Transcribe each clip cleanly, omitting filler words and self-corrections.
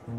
Good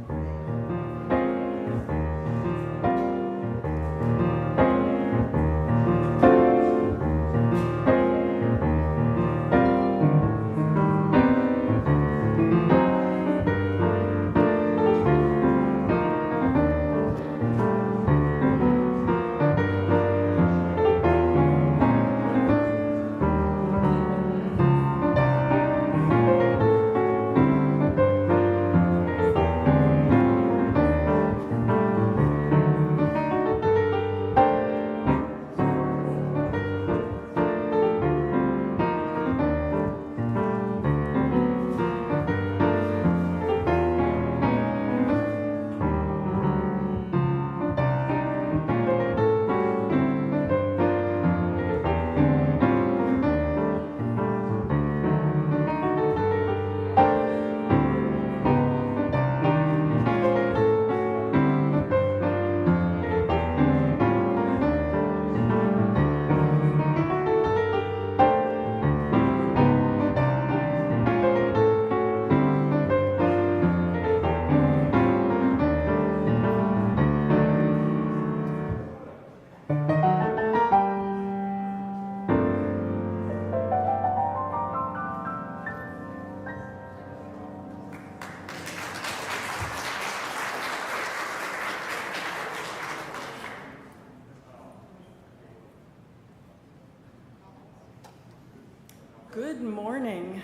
morning.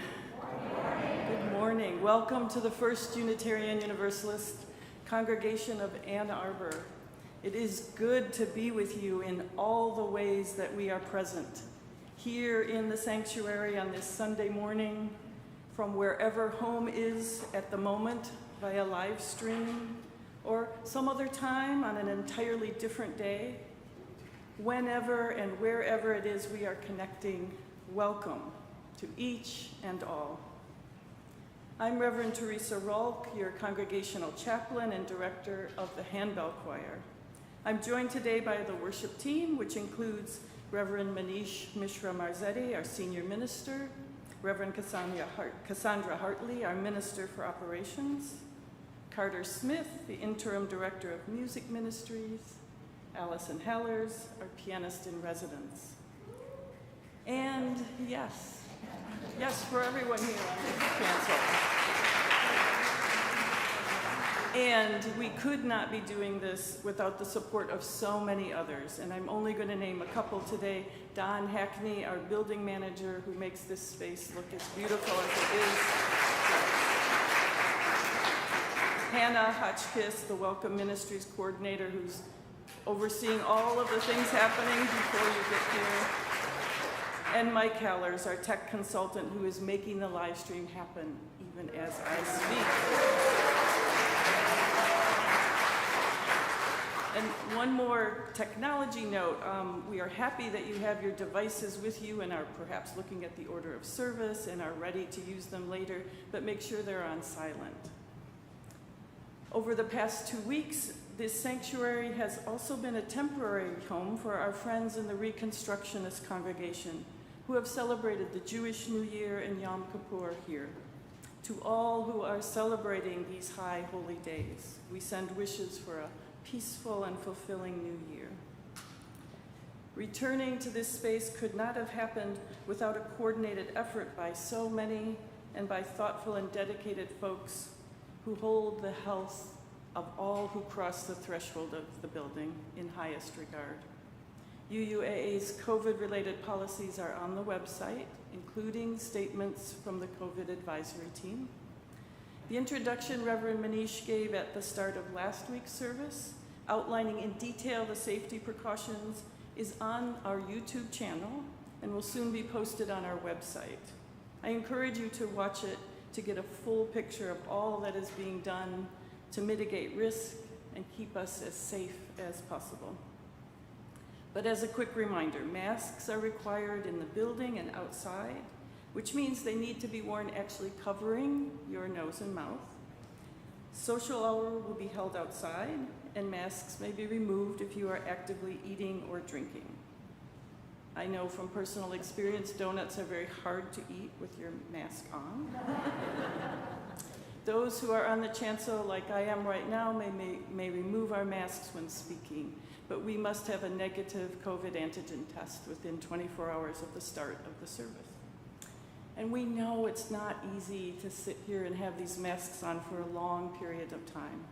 Good morning. Welcome to the First Unitarian Universalist Congregation of Ann Arbor. It is good to be with you in all the ways that we are present. Here in the sanctuary on this Sunday morning, from wherever home is at the moment via live stream, or some other time on an entirely different day. Whenever and wherever it is we are connecting, welcome to each and all. I'm Reverend Theresa Rohlck, your Congregational Chaplain and Director of the Handbell Choir. I'm joined today by the worship team, which includes Reverend Manish Mishra-Marzetti, our Senior Minister, Reverend Cassandra Hartley, our Minister for Operations, Carter Smith, the Interim Director of Music Ministries, Allison Halerz, our Pianist-in-Residence. And yes, for everyone here on this cancel. And we could not be doing this without the support of so many others, and I'm only going to name a couple today. Don Hackney, our building manager, who makes this space look as beautiful as it is. Hannah Hotchkiss, the Welcome Ministries coordinator, who's overseeing all of the things happening before you get here. And Mike Halerz, our tech consultant, who is making the live stream happen even as I speak. And one more technology note, we are happy that you have your devices with you and are perhaps looking at the order of service and are ready to use them later, but make sure they're on silent. Over the past 2 weeks, this sanctuary has also been a temporary home for our friends in the Reconstructionist congregation who have celebrated the Jewish New Year and Yom Kippur here. To all who are celebrating these high holy days, we send wishes for a peaceful and fulfilling new year. Returning to this space could not have happened without a coordinated effort by so many and by thoughtful and dedicated folks who hold the health of all who cross the threshold of the building in highest regard. UUAA's COVID-related policies are on the website, including statements from the COVID advisory team. The introduction Reverend Manish gave at the start of last week's service, outlining in detail the safety precautions, is on our YouTube channel and will soon be posted on our website. I encourage you to watch it to get a full picture of all that is being done to mitigate risk and keep us as safe as possible. But as a quick reminder, masks are required in the building and outside, which means they need to be worn actually covering your nose and mouth. Social hour will be held outside, and masks may be removed if you are actively eating or drinking. I know from personal experience, donuts are very hard to eat with your mask on. Those who are on the chancel, like I am right now, may remove our masks when speaking, but we must have a negative COVID antigen test within 24 hours of the start of the service. And we know it's not easy to sit here and have these masks on for a long period of time.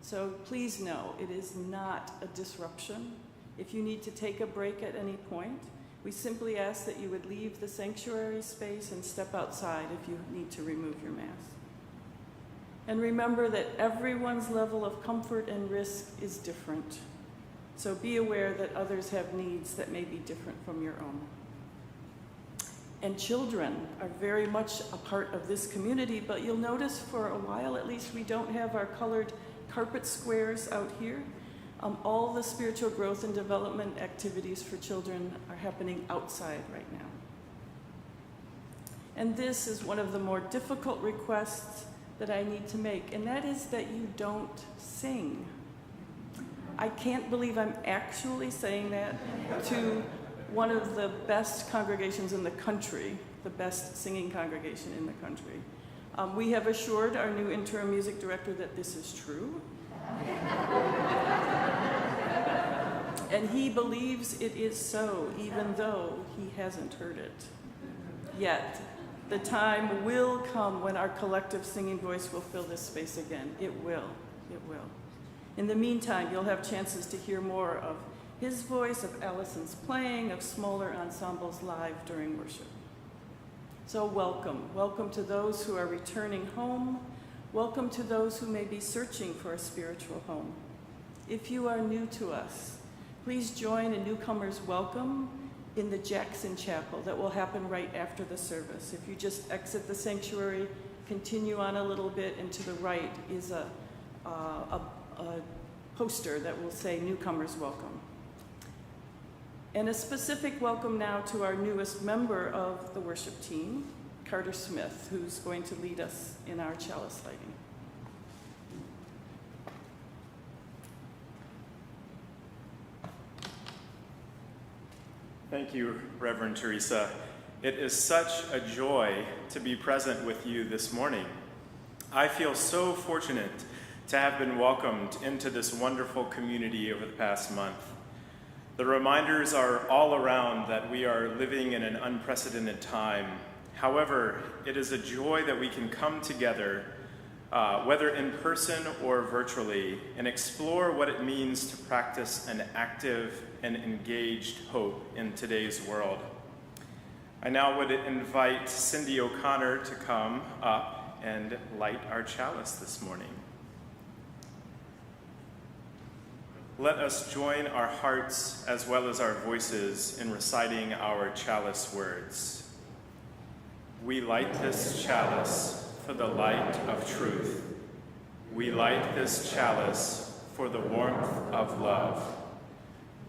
So please know, it is not a disruption. If you need to take a break at any point, we simply ask that you would leave the sanctuary space and step outside if you need to remove your mask. And remember that everyone's level of comfort and risk is different. So be aware that others have needs that may be different from your own. And children are very much a part of this community, but you'll notice for a while at least we don't have our colored carpet squares out here. All the spiritual growth and development activities for children are happening outside right now. And this is one of the more difficult requests that I need to make, and that is that you don't sing. I can't believe I'm actually saying that to one of the best congregations in the country, the best singing congregation in the country. We have assured our new interim music director that this is true. And he believes it is so, even though he hasn't heard it yet. The time will come when our collective singing voice will fill this space again. It will. It will. In the meantime, you'll have chances to hear more of his voice, of Allison's playing, of smaller ensembles live during worship. So welcome. Welcome to those who are returning home. Welcome to those who may be searching for a spiritual home. If you are new to us, please join a Newcomers Welcome in the Jackson Chapel that will happen right after the service. If you just exit the sanctuary, continue on a little bit, and to the right is a poster that will say Newcomers Welcome. And a specific welcome now to our newest member of the worship team, Carter Smith, who's going to lead us in our chalice lighting. Thank you, Reverend Theresa. It is such a joy to be present with you this morning. I feel so fortunate to have been welcomed into this wonderful community over the past month. The reminders are all around that we are living in an unprecedented time. However, it is a joy that we can come together, whether in person or virtually, and explore what it means to practice an active and engaged hope in today's world. I now would invite Cindy O'Connor to come up and light our chalice this morning. Let us join our hearts as well as our voices in reciting our chalice words. We light this chalice for the light of truth. We light this chalice for the warmth of love.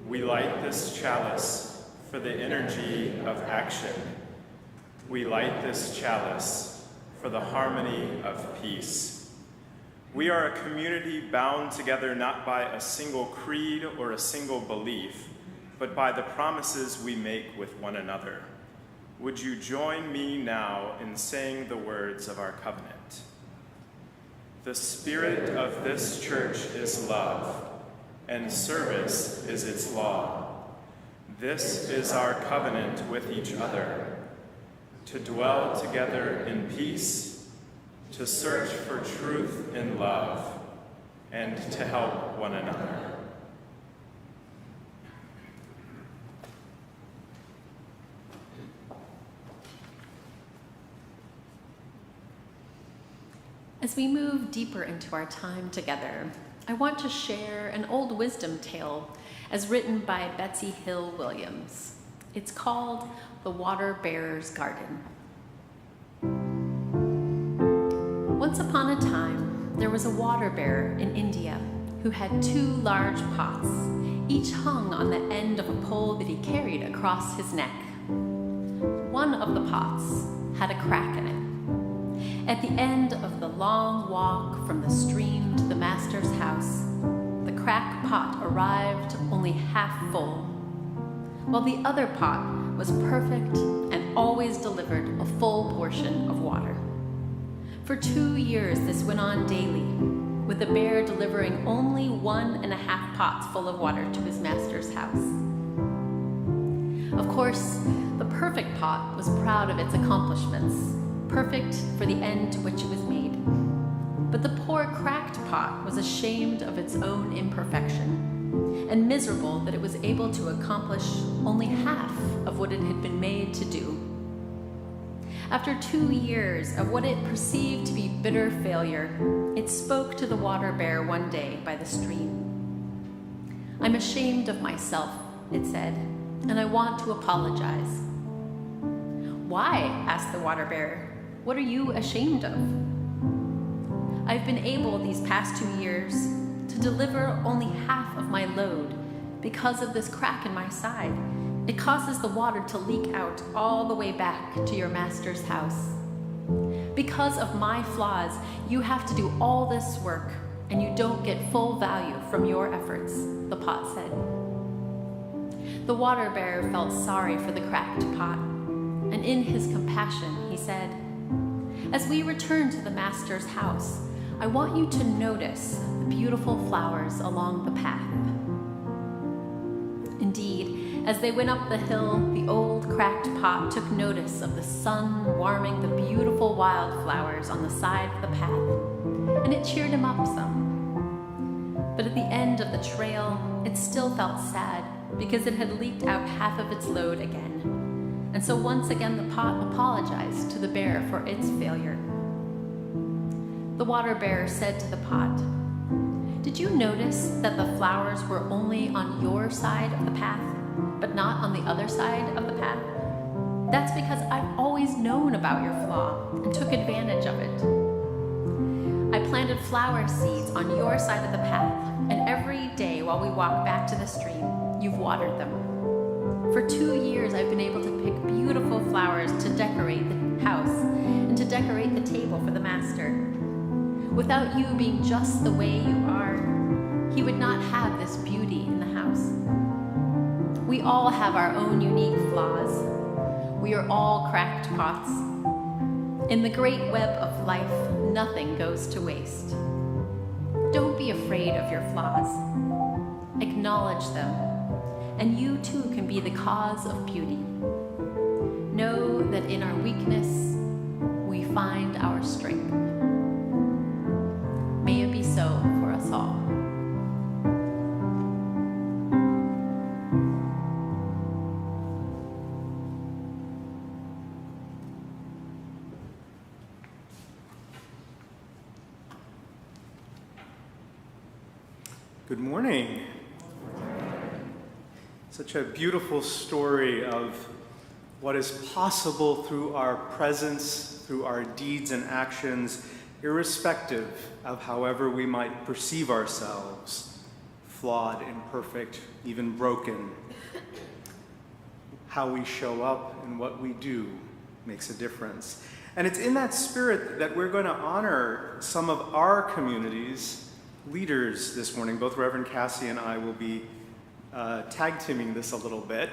We light this chalice for the energy of action. We light this chalice for the harmony of peace. We are a community bound together not by a single creed or a single belief, but by the promises we make with one another. Would you join me now in saying the words of our covenant? The spirit of this church is love, and service is its law. This is our covenant with each other, to dwell together in peace, to search for truth in love, and to help one another. As we move deeper into our time together, I want to share an old wisdom tale as written by Betsy Hill Williams. It's called The WaterBearer's Garden. Once upon a time, there was a water-bearer in India who had 2 large pots, each hung on the end of a pole that he carried across his neck. One of the pots had a crack in it. At the end of the long walk from the stream to the master's house, the cracked pot arrived only half full, while the other pot was perfect and always delivered a full portion of water. For 2 years, this went on daily, with the bear delivering only 1.5 pots full of water to his master's house. Of course, the perfect pot was proud of its accomplishments, perfect for the end to which it was made. But the poor cracked pot was ashamed of its own imperfection, and miserable that it was able to accomplish only half of what it had been made to do. After 2 years of what it perceived to be bitter failure, it spoke to the WaterBearer one day by the stream. "I'm ashamed of myself," it said, "and I want to apologize." "Why?" asked the WaterBearer. "What are you ashamed of?" "I've been able these past 2 years to deliver only half of my load because of this crack in my side. It causes the water to leak out all the way back to your master's house. Because of my flaws, you have to do all this work, and you don't get full value from your efforts," the pot said. The WaterBearer felt sorry for the cracked pot, and in his compassion, he said, "As we return to the master's house, I want you to notice the beautiful flowers along the path." Indeed, as they went up the hill, the old cracked pot took notice of the sun warming the beautiful wildflowers on the side of the path, and it cheered him up some. But at the end of the trail, it still felt sad because it had leaked out half of its load again, and so once again the pot apologized to the bear for its failure. The WaterBearer said to the pot, "Did you notice that the flowers were only on your side of the path, but not on the other side of the path? That's because I've always known about your flaw and took advantage of it. I planted flower seeds on your side of the path, and every day while we walk back to the stream, you've watered them. For 2 years, I've been able to pick beautiful flowers to decorate the house and to decorate the table for the master. Without you being just the way you are, he would not have this beauty in the house. We all have our own unique flaws. We are all cracked pots. In the great web of life, nothing goes to waste. Don't be afraid of your flaws. Acknowledge them, and you too can be the cause of beauty. Know that in our weakness, we find our strength. May it be so for us all. Good morning. Such a beautiful story of what is possible through our presence, through our deeds and actions, irrespective of however we might perceive ourselves, flawed, imperfect, even broken. How we show up and what we do makes a difference. And it's in that spirit that we're going to honor some of our community's leaders this morning. Both Reverend Cassie and I will be tag teaming this a little bit.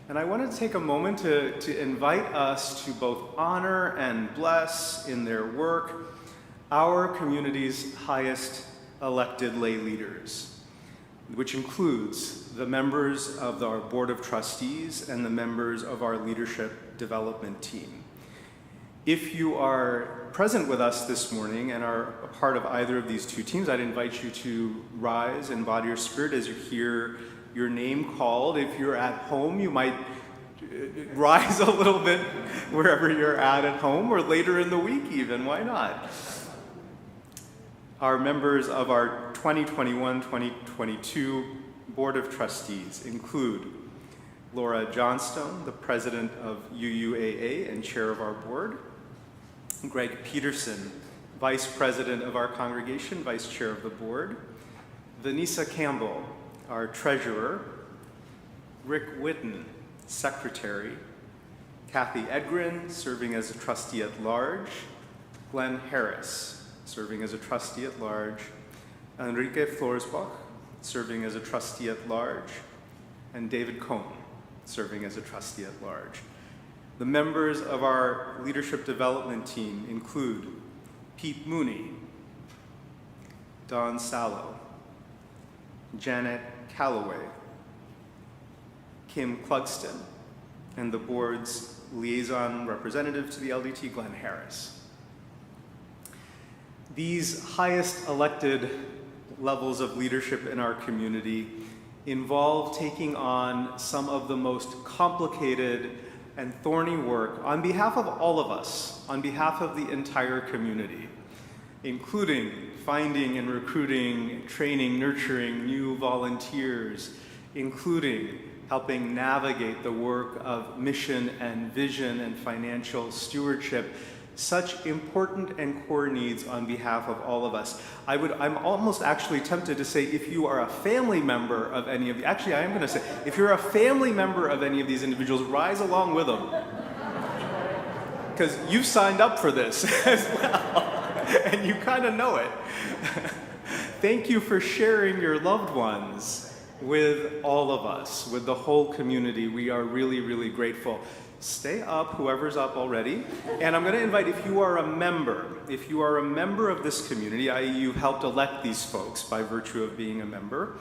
And I want to take a moment to invite us to both honor and bless in their work our community's highest elected lay leaders, which includes the members of our Board of Trustees and the members of our leadership development team. If you are present with us this morning and are a part of either of these two teams, I'd invite you to rise and body your spirit as you hear your name called. If you're at home, you might rise a little bit wherever you're at home, or later in the week even, why not? Our members of our 2021-2022 Board of Trustees include Laura Johnstone, the president of UUAA and chair of our board, Greg Peterson, vice president of our congregation, vice chair of the board, Vanessa Campbell, our treasurer, Rick Whitten, secretary, Kathy Edgren, serving as a trustee at large, Glenn Harris, serving as a trustee at large, Enrique Floresbach, serving as a trustee at large, and David Cohn, serving as a trustee at large. The members of our leadership development team include Pete Mooney, Don Sallow, Janet Calloway, Kim Clugston, and the board's liaison representative to the LDT, Glenn Harris. These highest elected levels of leadership in our community involve taking on some of the most complicated and thorny work on behalf of all of us, on behalf of the entire community, including finding and recruiting, training, nurturing new volunteers, including helping navigate the work of mission and vision and financial stewardship, such important and core needs on behalf of all of us. I'm almost actually tempted to say, if you are a family member of any of the, actually I am going to say, if you're a family member of any of these individuals, rise along with them. Because you signed up for this as well, and you kind of know it. Thank you for sharing your loved ones with all of us, with the whole community. We are really, really grateful. Stay up, whoever's up already. And I'm going to invite, if you are a member of this community, i.e. you've helped elect these folks by virtue of being a member,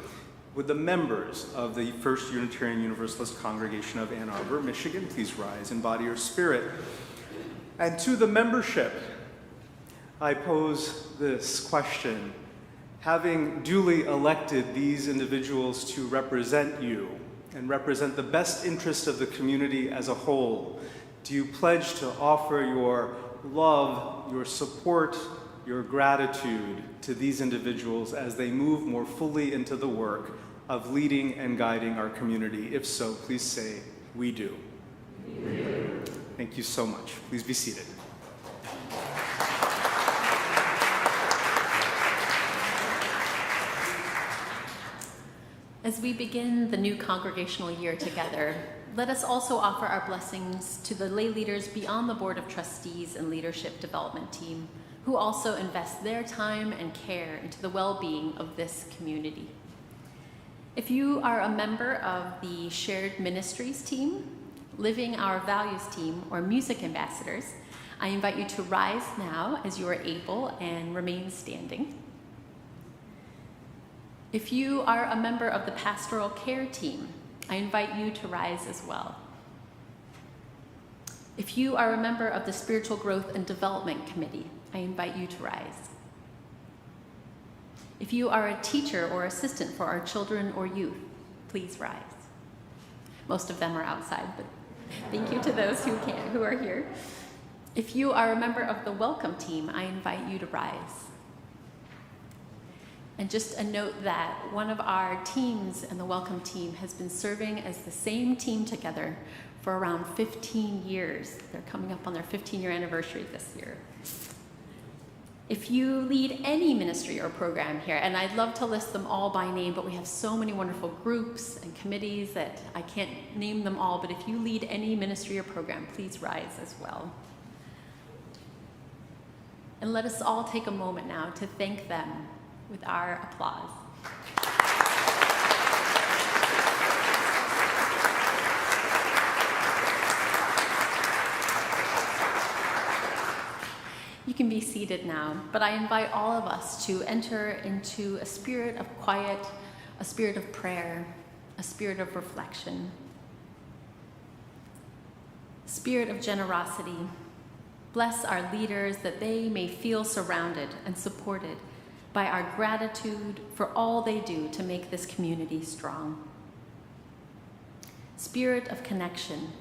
with the members of the First Unitarian Universalist Congregation of Ann Arbor, Michigan, please rise in body or spirit. And to the membership, I pose this question. Having duly elected these individuals to represent you and represent the best interest of the community as a whole, do you pledge to offer your love, your support, your gratitude to these individuals as they move more fully into the work of leading and guiding our community? If so, please say, we do. We do. Thank you so much. Please be seated. As we begin the new congregational year together, let us also offer our blessings to the lay leaders beyond the Board of Trustees and Leadership Development Team, who also invest their time and care into the well-being of this community. If you are a member of the Shared Ministries team, Living Our Values team, or Music Ambassadors, I invite you to rise now as you are able and remain standing. If you are a member of the Pastoral Care team, I invite you to rise as well. If you are a member of the Spiritual Growth and Development Committee, I invite you to rise. If you are a teacher or assistant for our children or youth, please rise. Most of them are outside, but thank you to those who are here. If you are a member of the Welcome team, I invite you to rise. And just a note that one of our teams and the Welcome team has been serving as the same team together for around 15 years. They're coming up on their 15-year anniversary this year. If you lead any ministry or program here, and I'd love to list them all by name, but we have so many wonderful groups and committees that I can't name them all, but if you lead any ministry or program, please rise as well. And let us all take a moment now to thank them with our applause. You can be seated now, but I invite all of us to enter into a spirit of quiet, a spirit of prayer, a spirit of reflection, spirit of generosity. Bless our leaders that they may feel surrounded and supported by our gratitude for all they do to make this community strong. Spirit of connection,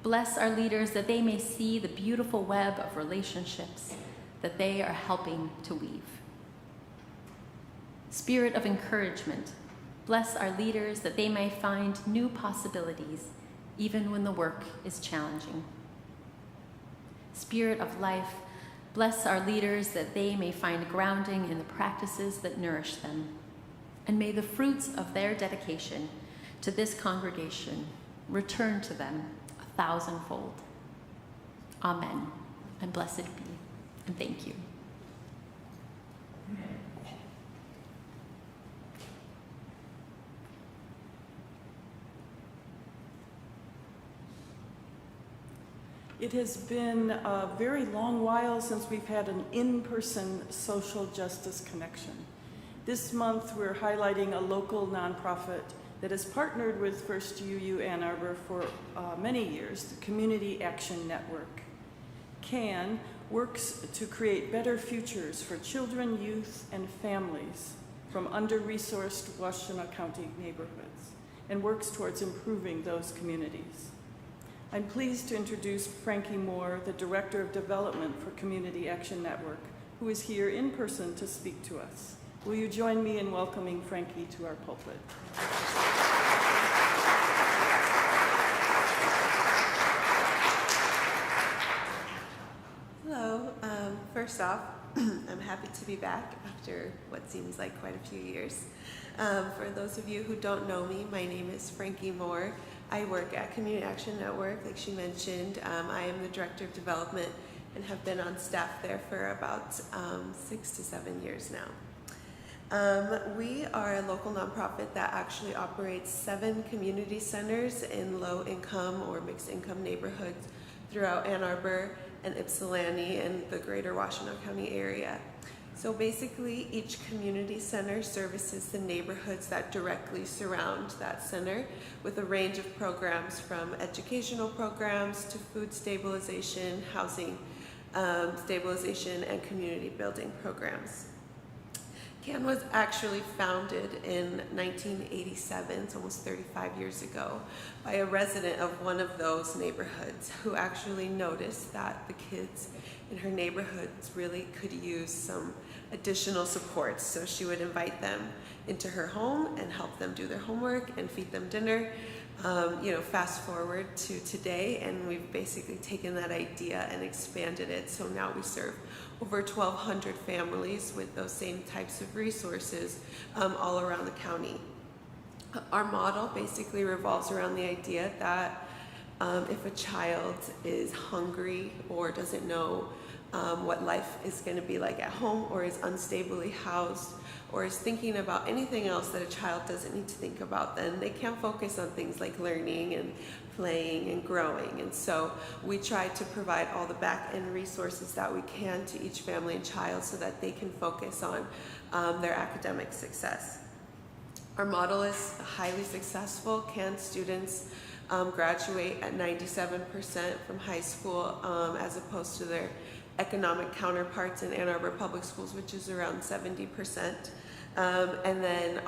bless our leaders that they may see the beautiful web of relationships that they are helping to weave. Spirit of encouragement, bless our leaders that they may find new possibilities even when the work is challenging. Spirit of life, bless our leaders that they may find grounding in the practices that nourish them, and may the fruits of their dedication to this congregation return to them 1,000-fold. Amen, and blessed be, and thank you. It has been a very long while since we've had an in-person social justice connection. This month, we're highlighting a local nonprofit that has partnered with First UU Ann Arbor for many years, the Community Action Network. CAN works to create better futures for children, youth, and families from under-resourced Washtenaw County neighborhoods and works towards improving those communities. I'm pleased to introduce Frankie Moore, the Director of Development for Community Action Network, who is here in person to speak to us. Will you join me in welcoming Frankie to our pulpit? Hello. First off, I'm happy to be back after what seems like quite a few years. For those of you who don't know me, my name is Frankie Moore. I work at Community Action Network, like she mentioned. I am the Director of Development and have been on staff there for about 6 to 7 years now. We are a local nonprofit that actually operates 7 community centers in low-income or mixed-income neighborhoods throughout Ann Arbor and Ypsilanti and the greater Washtenaw County area. So basically, each community center services the neighborhoods that directly surround that center with a range of programs from educational programs to food stabilization, housing stabilization, and community building programs. CAN was actually founded in 1987, it's almost 35 years ago, by a resident of one of those neighborhoods who actually noticed that the kids in her neighborhoods really could use some additional support. So she would invite them into her home and help them do their homework and feed them dinner. Fast forward to today, and we've basically taken that idea and expanded it. So now we serve over 1,200 families with those same types of resources all around the county. Our model basically revolves around the idea that if a child is hungry or doesn't know what life is going to be like at home, or is unstably housed, or is thinking about anything else that a child doesn't need to think about, then they can focus on things like learning and playing and growing. And so we try to provide all the back-end resources that we can to each family and child so that they can focus on their academic success. Our model is highly successful. CAN students graduate at 97% from high school as opposed to their economic counterparts in Ann Arbor Public Schools, which is around 70%. And then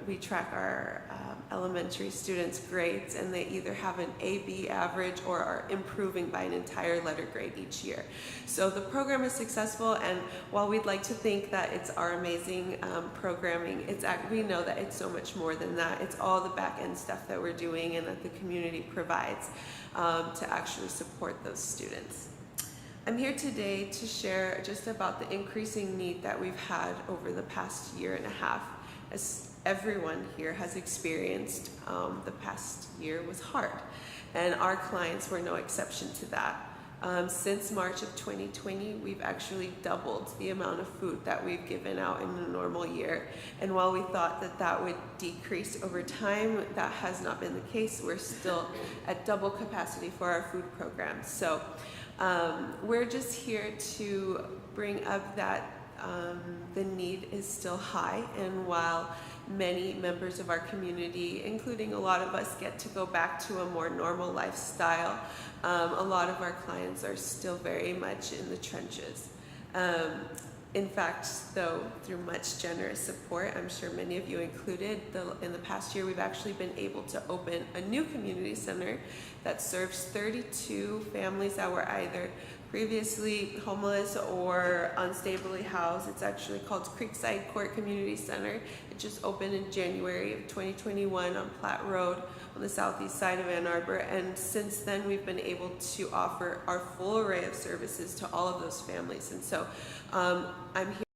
we track our elementary students' grades, and they either have an A/B average or are improving by an entire letter grade each year. So the program is successful, and while we'd like to think that it's our amazing programming, we know that it's so much more than that. It's all the back-end stuff that we're doing and that the community provides to actually support those students. I'm here today to share just about the increasing need that we've had over the past year and a half. As everyone here has experienced, the past year was hard, and our clients were no exception to that. Since March of 2020, we've actually doubled the amount of food that we've given out in a normal year. And while we thought that that would decrease over time, that has not been the case. We're still at double capacity for our food programs. So we're just here to bring up that the need is still high, and while many members of our community, including a lot of us, get to go back to a more normal lifestyle, a lot of our clients are still very much in the trenches. In fact, though, through much generous support, I'm sure many of you included, in the past year we've actually been able to open a new community center that serves 32 families that were either previously homeless or unstably housed. It's actually called Creekside Court Community Center. It just opened in January of 2021 on Platte Road on the southeast side of Ann Arbor, and since then we've been able to offer our full array of services to all of those families. And so I'm here